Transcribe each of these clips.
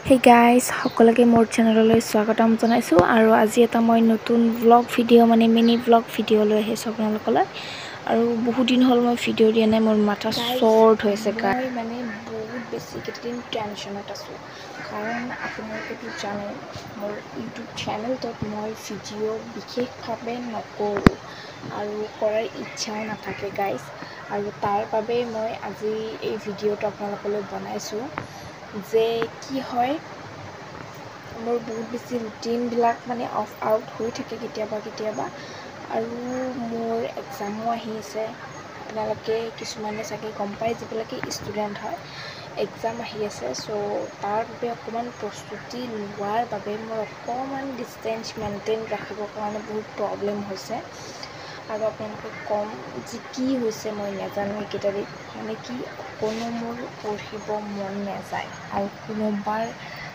Hey guys, সকলকে মোৰ চেনেললৈ স্বাগতম জনাইছো আৰু আজি এটা মই নতুন blog video mini blog video লৈ আহিছো আপোনালোকলৈ আৰু বহুত দিন হ'ল মই ভিডিও দিয়া নাই মোৰ মাথা শৰ্ট হৈছে মই বহুত বেছি কেইদিন টেনচনত আছো কাৰণ আপোনালোকেতো জানে মোৰ ইউটিউব চেনেলটোত মই ভিডিও বিশেষভাৱে নকৰো আৰু কৰাৰ ইচ্ছাও নাথাকে গাইজ আৰু তাৰ বাবে মই আজি এই ভিডিওটো আপোনালোকলৈ বনাইছো যে কি হয় মোৰ বহুত বেছি ৰুটিনবিলাক অফ আউট হৈ থাকে কেতিয়াবা আৰু মোৰ এক্সামো আহি আছে আপোনালোকে কিছুমানে চাগে গম পায় যিবিলাকে ষ্টুডেণ্ট হয় এক্সাম আহি আছে চ' তাৰ বাবে অকণমান প্ৰস্তুতি লোৱাৰ বাবে মোৰ অকণমান ডিষ্টেঞ্চ মেইনটেইন ৰাখিবৰ কাৰণে বহুত প্ৰব্লেম হৈছে আৰু আপোনালোকে কম যে কি হৈছে মই নাজানো এইকেইটা দিন কি অকণো মোৰ পঢ়িব মন নাযায় আৰু কোনোবাৰ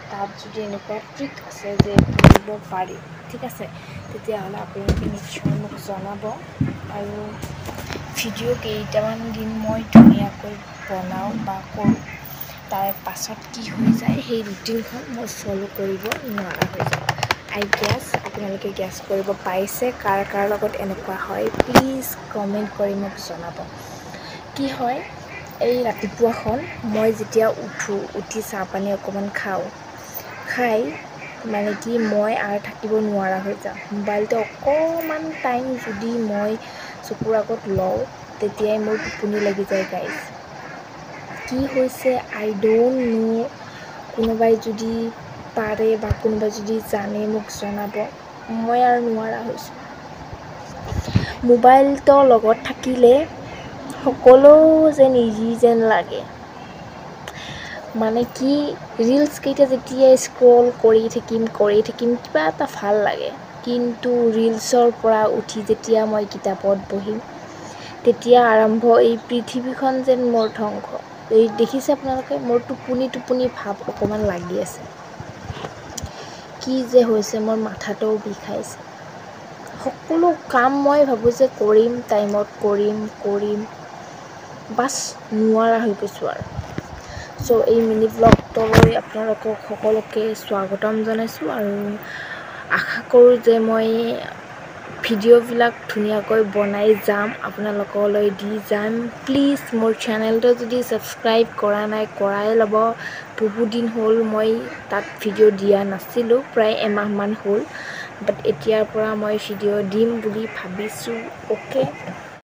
তাত যদি এনেকুৱা ট্ৰিক আছে যে পঢ়িব পাৰি ঠিক আছে তেতিয়াহ'লে আপোনালোকে নিশ্চয় মোক জনাব আৰু ভিডিঅ' কেইটামান দিন মই ধুনীয়াকৈ বনাওঁ বা কৰোঁ তাৰ পাছত কি হৈ যায় সেই ৰুটিনখন মই ফ'ল' কৰিব নোৱাৰা হৈ যায় আই গেছ আপোনালোকে গেছ কৰিব পাৰিছে কাৰ লগত এনেকুৱা হয় প্লিজ কমেণ্ট কৰি মোক জনাব কি হয় এই ৰাতিপুৱাখন মই যেতিয়া উঠি চাহপানী অকণমান খাই কি মই আৰু থাকিব নোৱাৰা হৈ যাওঁ মোবাইলটো অকণমান টাইম যদি মই চকুৰ আগত লওঁ তেতিয়াই মোৰ টোপনি লাগি যায় গাইজ কি হৈছে আই ডোণ্ট ন' কোনোবাই যদি পাৰে বা কোনোবাই যদি জানে মোক জনাব মই আৰু নোৱাৰা হৈছোঁ মোবাইলটো লগত থাকিলে সকলো যেন ইজি যেন লাগে কি ৰিলছ কেইটা যেতিয়া স্ক্ৰল কৰি থাকিম কিবা এটা ভাল লাগে কিন্তু ৰিলছৰ পৰা উঠি যেতিয়া মই কিতাপত বহিম তেতিয়া আৰম্ভ এই পৃথিৱীখন যেন মোৰ ধ্বংস এই দেখিছে আপোনালোকে মোৰ টোপনি ভাৱ অকণমান লাগি আছে কি যে হৈছে মোৰ মাথাটোও বিষাইছে সকলো কাম মই ভাবোঁ যে কৰিম টাইমত কৰিম বাছ নোৱাৰা হৈ গৈছোঁ আৰু চ' এই মিনি ব্লগটোলৈ আপোনালোকক সকলোকে স্বাগতম জনাইছোঁ আৰু আশা কৰোঁ যে মই ভিডিঅ'বিলাক ধুনীয়াকৈ বনাই যাম আপোনালোকলৈ দি যাম প্লিজ মোৰ চেনেলটো যদি ছাবস্ক্ৰাইব কৰা নাই কৰাই ল'ব বহুত দিন হ'ল মই তাত ভিডিঅ' দিয়া নাছিলোঁ প্ৰায় এমাহমান হ'ল বাট এতিয়াৰ পৰা মই ভিডিঅ' দিম বুলি ভাবিছোঁ অ'কে